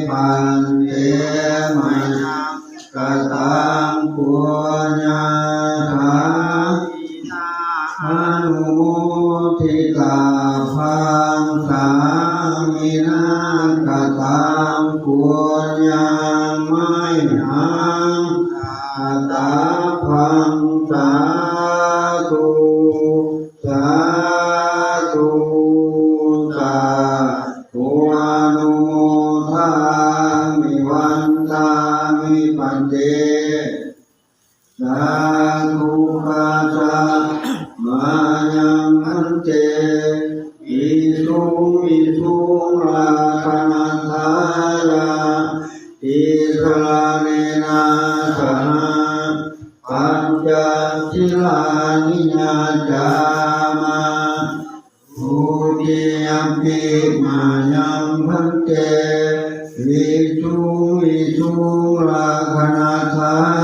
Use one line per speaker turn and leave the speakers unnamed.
ปันเตมัญกตังปุญญาภาอนุโมทิตาภังสามินังกตังปุญญามัยหังอัตตาภังสาธุสาธุสาธุอนุโมทามิวันตามิปันเตสาธุปัสสะมายังพันเตอิสุราคณันทายาอิสลาเนนะสหปัญจศีลานิยาจามาอุติยัมปิมายังพันเตวิสุราคณันทา